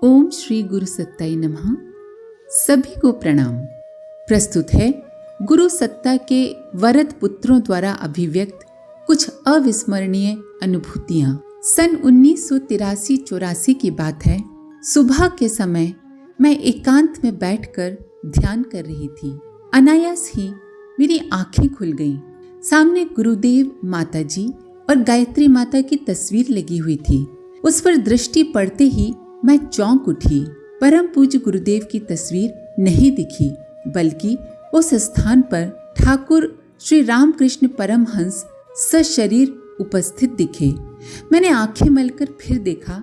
ओम श्री गुरु सत्ताई नमः। सभी को प्रणाम। प्रस्तुत है गुरु सत्ता के वरद पुत्रों द्वारा अभिव्यक्त कुछ अविस्मरणीय अनुभूतियां। सन 1983-84 की बात है। सुबह के समय मैं एकांत में बैठकर ध्यान कर रही थी। अनायास ही मेरी आंखें खुल गईं। सामने गुरुदेव, माताजी और गायत्री माता की तस्वीर लगी हुई थी। उस पर दृष्टि पड़ते ही मैं चौंक उठी। परम पूज्य गुरुदेव की तस्वीर नहीं दिखी, बल्कि उस स्थान पर ठाकुर श्री रामकृष्ण परमहंस सशरीर उपस्थित दिखे। मैंने आंखें मलकर फिर देखा,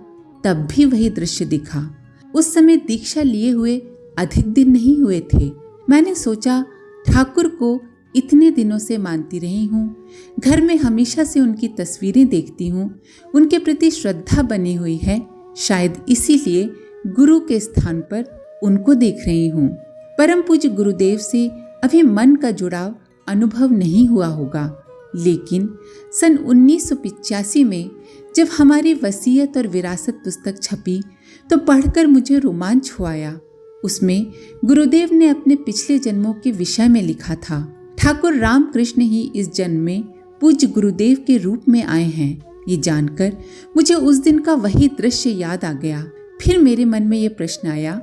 तब भी वही दृश्य दिखा। उस समय दीक्षा लिए हुए अधिक दिन नहीं हुए थे। मैंने सोचा, ठाकुर को इतने दिनों से मानती रही हूँ, घर में हमेशा से उनकी तस्वीरें देखती हूँ, उनके प्रति श्रद्धा बनी हुई है, शायद इसीलिए गुरु के स्थान पर उनको देख रही हूँ। परम पूज्य गुरुदेव से अभी मन का जुड़ाव अनुभव नहीं हुआ होगा, लेकिन सन 1985 में जब हमारी वसीयत और विरासत पुस्तक छपी तो पढ़कर मुझे रोमांच हुआ। उसमें गुरुदेव ने अपने पिछले जन्मों के विषय में लिखा था। ठाकुर रामकृष्ण ही इस जन्म में पूज्य गुरुदेव के रूप में आए हैं। ये जानकर मुझे उस दिन का वही दृश्य याद आ गया। फिर मेरे मन में ये प्रश्न आया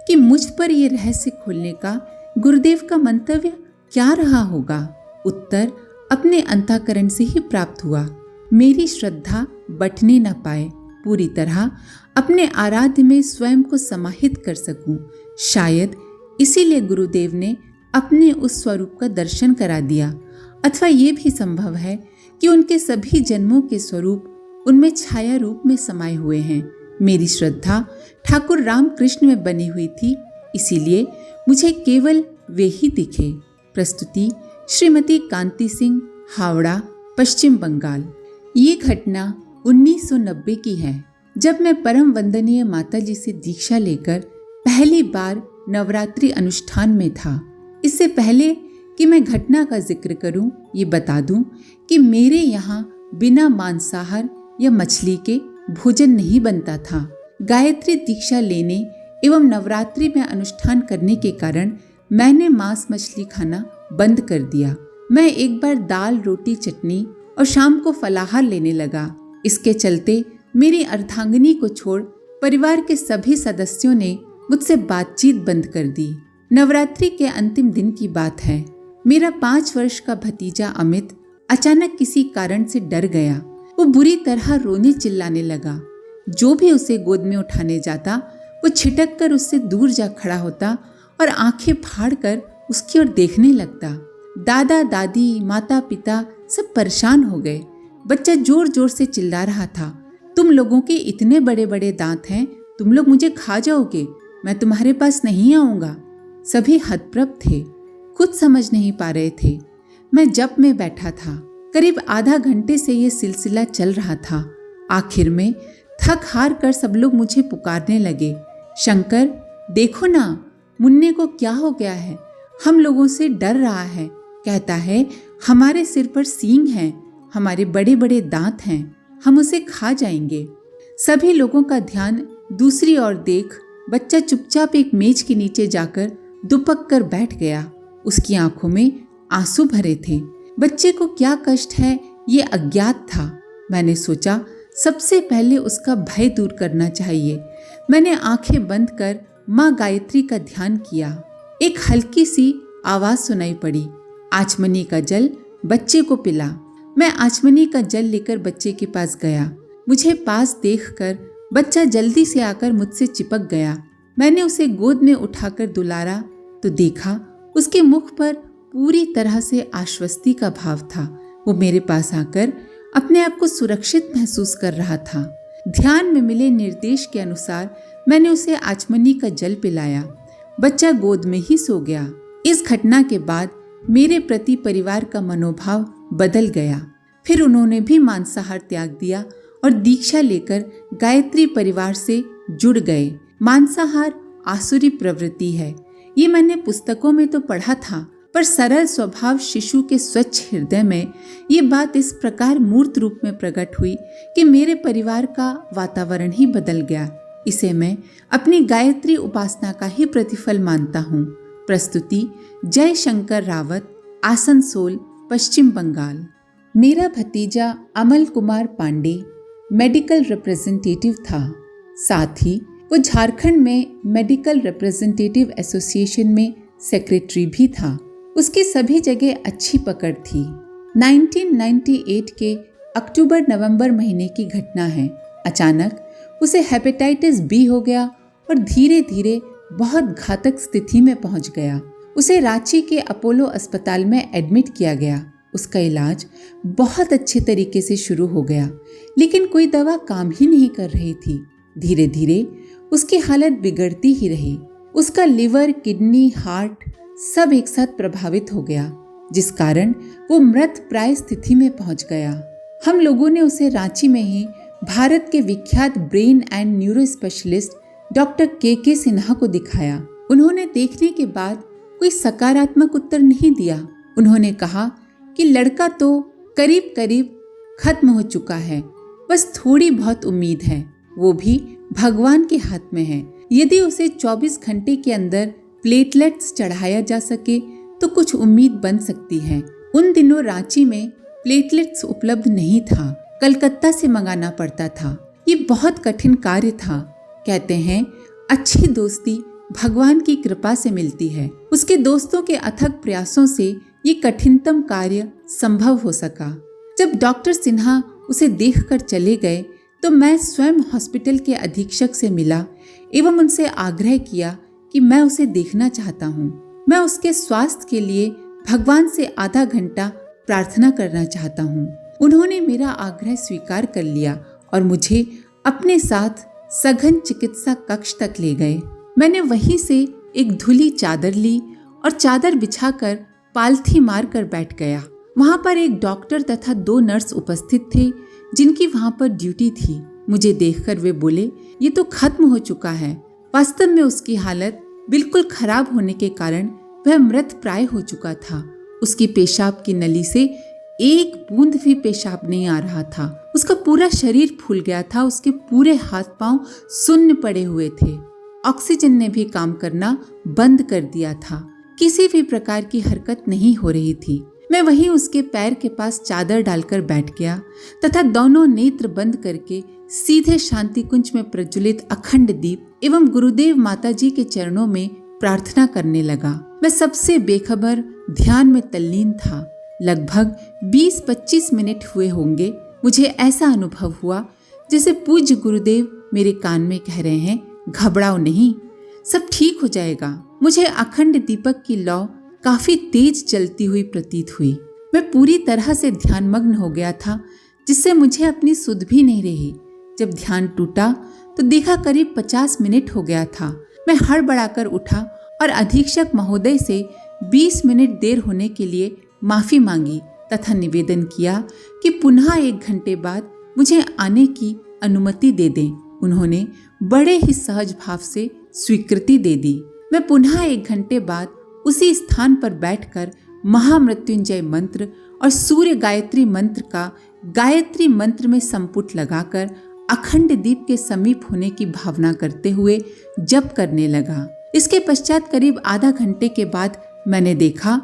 कि मुझ पर ये रहस्य खोलने का गुरुदेव का मंतव्य क्या रहा होगा। उत्तर अपने अंतःकरण से ही प्राप्त हुआ। मेरी श्रद्धा बटने न पाए, पूरी तरह अपने आराध्य में स्वयं को समाहित कर सकूं। शायद इसीलिए गुरुदेव ने अपने उस स्वरूप का दर्शन करा दिया, अथवा ये भी संभव है कि उनके सभी जन्मों के स्वरूप उनमें छाया रूप में समाये हुए हैं। मेरी श्रद्धा ठाकुर रामकृष्ण में बनी हुई थी, इसीलिए मुझे केवल वे ही दिखे। प्रस्तुति श्रीमती कांति सिंह, हावड़ा, पश्चिम बंगाल। ये घटना 1990 की है, जब मैं परम वंदनीय माताजी से दीक्षा लेकर पहली बार नवरात्रि अनुष्ठान में था। इससे पहले कि मैं घटना का जिक्र करूं, ये बता दूं कि मेरे यहाँ बिना मांसाहार या मछली के भोजन नहीं बनता था। गायत्री दीक्षा लेने एवं नवरात्रि में अनुष्ठान करने के कारण मैंने मांस मछली खाना बंद कर दिया। मैं एक बार दाल, रोटी, चटनी और शाम को फलाहार लेने लगा। इसके चलते मेरी अर्धांगिनी को छोड़ परिवार के सभी सदस्यों ने मुझसे बातचीत बंद कर दी। नवरात्रि के अंतिम दिन की बात है। मेरा 5 वर्ष का भतीजा अमित अचानक किसी कारण से डर गया। वो बुरी तरह रोने चिल्लाने लगा। जो भी उसे गोद में उठाने जाता वो छिटक कर उससे दूर जा खड़ा होता और आंखें फाड़ कर उसकी ओर देखने लगता। दादा, दादी, माता पिता सब परेशान हो गए। बच्चा जोर जोर से चिल्ला रहा था, तुम लोगों के इतने बड़े बड़े दांत हैं, तुम लोग मुझे खा जाओगे, मैं तुम्हारे पास नहीं आऊंगा। सभी हतप्रभ थे, कुछ समझ नहीं पा रहे थे। मैं जप में बैठा था। करीब आधा घंटे से ये सिलसिला चल रहा था। आखिर में थक हार कर सब लोग मुझे पुकारने लगे, शंकर देखो ना, मुन्ने को क्या हो गया है, हम लोगों से डर रहा है, कहता है हमारे सिर पर सींग हैं, हमारे बड़े बड़े दांत हैं, हम उसे खा जाएंगे। सभी लोगों का ध्यान दूसरी ओर देख बच्चा चुपचाप एक मेज के नीचे जाकर दुपक कर बैठ गया। उसकी आंखों में आंसू भरे थे। बच्चे को क्या कष्ट है ये अज्ञात था। मैंने सोचा सबसे पहले उसका भय दूर करना चाहिए। मैंने आंखें बंद कर माँ गायत्री का ध्यान किया। एक हल्की सी आवाज सुनाई पड़ी, आचमनी का जल बच्चे को पिला। मैं आचमनी का जल लेकर बच्चे के पास गया। मुझे पास देखकर बच्चा जल्दी से आकर मुझसे चिपक गया। मैंने उसे गोद में उठाकर दुलारा तो देखा उसके मुख पर पूरी तरह से आश्वस्ति का भाव था। वो मेरे पास आकर अपने आप को सुरक्षित महसूस कर रहा था। ध्यान में मिले निर्देश के अनुसार मैंने उसे आचमनी का जल पिलाया। बच्चा गोद में ही सो गया। इस घटना के बाद मेरे प्रति परिवार का मनोभाव बदल गया। फिर उन्होंने भी मांसाहार त्याग दिया और दीक्षा लेकर गायत्री परिवार से जुड़ गए। मांसाहार आसुरी प्रवृत्ति है, ये मैंने पुस्तकों में तो पढ़ा था, पर सरल स्वभाव शिशु के स्वच्छ हृदय में ये बात इस प्रकार मूर्त रूप में प्रकट हुई कि मेरे परिवार का वातावरण ही बदल गया। इसे मैं अपनी गायत्री उपासना का ही प्रतिफल मानता हूँ। प्रस्तुति जय शंकर रावत, आसनसोल, पश्चिम बंगाल। मेरा भतीजा अमल कुमार पांडे मेडिकल रिप्रेजेंटेटिव था। साथ ही वो झारखंड में मेडिकल रिप्रेजेंटेटिव एसोसिएशन में सेक्रेटरी भी था। उसकी सभी जगह अच्छी पकड़ थी। 1998 के अक्टूबर-नवंबर महीने की घटना है। अचानक उसे हेपेटाइटिस बी हो गया और धीरे धीरे बहुत घातक स्थिति में पहुंच गया। उसे रांची के अपोलो अस्पताल में एडमिट किया गया। उसका इलाज बहुत अच्छे तरीके से शुरू हो गया, लेकिन कोई दवा काम ही नहीं कर रही थी। धीरे धीरे उसकी हालत बिगड़ती ही रही। उसका लिवर, किडनी, हार्ट सब एक साथ प्रभावित हो गया, जिस कारण वो मृत प्राय स्थिति में पहुंच गया। हम लोगों ने उसे रांची में ही भारत के विख्यात brain and neuro specialist doctor के सिन्हा को दिखाया। उन्होंने देखने के बाद कोई सकारात्मक उत्तर नहीं दिया। उन्होंने कहा कि लड़का तो करीब करीब खत्म हो चुका है, बस थोड़ी बहुत उम्मीद है, वो भी भगवान के हाथ में है। यदि उसे 24 घंटे के अंदर प्लेटलेट्स चढ़ाया जा सके तो कुछ उम्मीद बन सकती है। उन दिनों रांची में प्लेटलेट्स उपलब्ध नहीं था, कलकत्ता से मंगाना पड़ता था। ये बहुत कठिन कार्य था। कहते हैं अच्छी दोस्ती भगवान की कृपा से मिलती है। उसके दोस्तों के अथक प्रयासों से ये कठिनतम कार्य संभव हो सका। जब डॉक्टर सिन्हा उसे देखकर चले गए तो मैं स्वयं हॉस्पिटल के अधीक्षक से मिला एवं उनसे आग्रह किया कि मैं उसे देखना चाहता हूँ। मैं उसके स्वास्थ्य के लिए भगवान से आधा घंटा प्रार्थना करना चाहता हूँ। उन्होंने मेरा आग्रह स्वीकार कर लिया और मुझे अपने साथ सघन चिकित्सा कक्ष तक ले गए। मैंने वहीं से एक धुली चादर ली और चादर बिछाकर पालथी मार कर बैठ गया। वहाँ पर एक डॉक्टर तथा 2 नर्स उपस्थित थे जिनकी वहाँ पर ड्यूटी थी। मुझे देखकर वे बोले, ये तो खत्म हो चुका है। वास्तव में उसकी हालत बिल्कुल खराब होने के कारण वह मृत प्राय हो चुका था। उसकी पेशाब की नली से एक बूंद भी पेशाब नहीं आ रहा था। उसका पूरा शरीर फूल गया था। उसके पूरे हाथ पांव सुन्न पड़े हुए थे। ऑक्सीजन ने भी काम करना बंद कर दिया था। किसी भी प्रकार की हरकत नहीं हो रही थी। मैं वहीं उसके पैर के पास चादर डालकर बैठ गया तथा दोनों नेत्र बंद करके सीधे शांति कुंज में प्रज्वलित अखंड दीप एवं गुरुदेव माता जी के चरणों में प्रार्थना करने लगा। मैं सबसे बेखबर ध्यान में तल्लीन था। लगभग 20-25 मिनट हुए होंगे। मुझे ऐसा अनुभव हुआ जैसे पूज्य गुरुदेव मेरे कान में कह रहे हैं, घबराओ नहीं, सब ठीक हो जाएगा। मुझे अखंड दीपक की लौ काफी तेज जलती हुई प्रतीत हुई। मैं पूरी तरह से ध्यानमग्न हो गया था, जिससे मुझे अपनी सुध भी नहीं रही। जब ध्यान टूटा तो देखा करीब 50 मिनट हो गया था। मैं हड़बड़ाकर उठा और अधीक्षक महोदय से 20 मिनट देर होने के लिए माफी मांगी तथा निवेदन किया कि पुनः 1 घंटे बाद मुझे आने की अनुमति दे दें। उन्होंने बड़े ही सहज भाव से स्वीकृति दे दी। मैं पुनः 1 घंटे बाद उसी स्थान पर बैठकर महामृत्युंजय मंत्र और सूर्य गायत्री मंत्र का गायत्री मंत्र में संपुट लगाकर अखंड दीप के समीप होने की भावना करते हुए जप करने लगा। इसके पश्चात करीब आधा घंटे के बाद मैंने देखा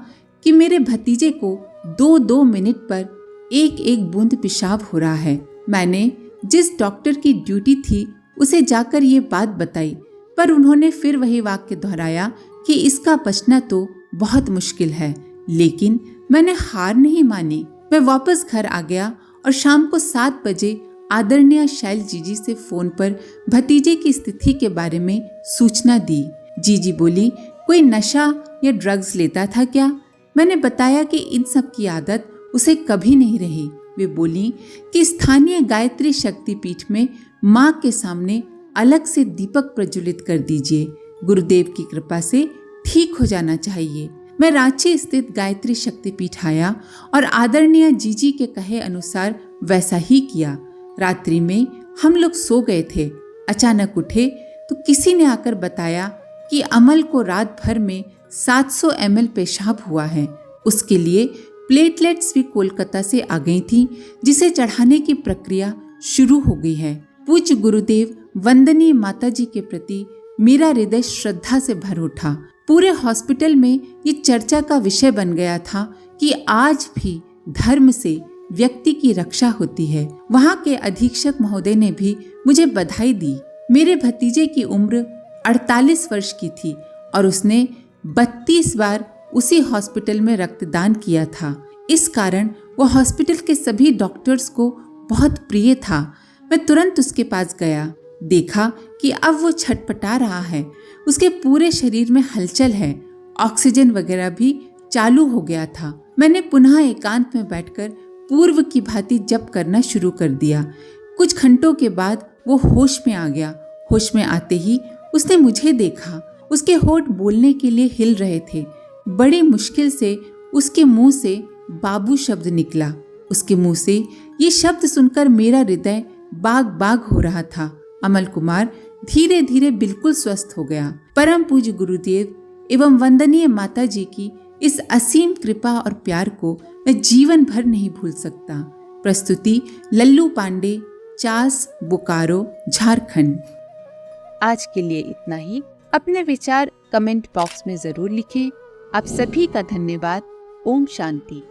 कि मेरे भतीजे को 2-2 मिनट पर 1-1 बूंद पेशाब हो रहा है। मैंने जिस डॉक्टर की ड्यूटी थी उसे जाकर ये बात बताई, पर उन्होंने फिर वही वाक्य दोहराया कि इसका बचना तो बहुत मुश्किल है। लेकिन मैंने हार नहीं मानी। मैं वापस घर आ गया और शाम को 7 बजे आदरणीय शैल जीजी से फोन पर भतीजे की स्थिति के बारे में सूचना दी। जीजी बोली, कोई नशा या ड्रग्स लेता था क्या? मैंने बताया कि इन सब की आदत उसे कभी नहीं रही। वे बोली कि स्थानीय गायत्री शक्तिपीठ में माँ के सामने अलग से दीपक प्रज्वलित कर दीजिए। गुरुदेव की कृपा से ठीक हो जाना चाहिए। मैं रांची स्थित गायत्री शक्तिपीठ आया और आदरणीय जीजी के कहे अनुसार वैसा ही किया। रात्रि में हम लोग सो गए थे। अचानक उठे तो किसी ने आकर बताया कि अमल को रात भर में 700 ml पेशाब हुआ है। उसके लिए प्लेटलेट्स भी कोलकाता से आ गई थी, जिसे चढ़ाने की प्रक्रिया शुरू हो गई है। पूज्य गुरुदेव वंदनीय माताजी के प्रति मेरा हृदय श्रद्धा से भर उठा। पूरे हॉस्पिटल में ये चर्चा का विषय बन गया था कि आज भी धर्म से व्यक्ति की रक्षा होती है। वहाँ के अधीक्षक महोदय ने भी मुझे बधाई दी। मेरे भतीजे की उम्र 48 वर्ष की थी और उसने 32 बार उसी हॉस्पिटल में रक्तदान किया था। इस कारण वो हॉस्पिटल के सभी डॉक्टर्स को बहुत प्रिय था। मैं तुरंत उसके पास गया, देखा कि अब वो छटपटा रहा है, उसके पूरे शरीर में हलचल है, ऑक्सीजन वगैरह भी चालू हो गया था। मैंने पुनः एकांत में बैठकर पूर्व की भांति जप करना शुरू कर दिया। कुछ घंटों के बाद वो होश में आ गया। होश में आते ही उसने मुझे देखा। उसके होंठ बोलने के लिए हिल रहे थे। बड़ी मुश्किल से उसके मुंह से बाबू शब्द निकला। उसके मुंह से ये शब्द सुनकर मेरा हृदय बाग बाग हो रहा था। अमल कुमार धीरे धीरे बिल्कुल स्वस्थ हो गया। परम पूज्य गुरुदेव एवं वंदनीय माता जी की इस असीम कृपा और प्यार को मैं जीवन भर नहीं भूल सकता। प्रस्तुति लल्लू पांडे, चास, बोकारो, झारखंड। आज के लिए इतना ही। अपने विचार कमेंट बॉक्स में जरूर लिखें। आप सभी का धन्यवाद। ओम शांति।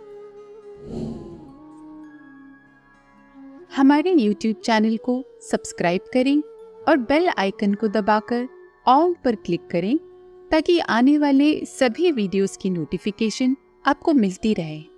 हमारे YouTube चैनल को सब्सक्राइब करें और बेल आइकन को दबाकर ऑल पर क्लिक करें ताकि आने वाले सभी वीडियोस की नोटिफिकेशन आपको मिलती रहे।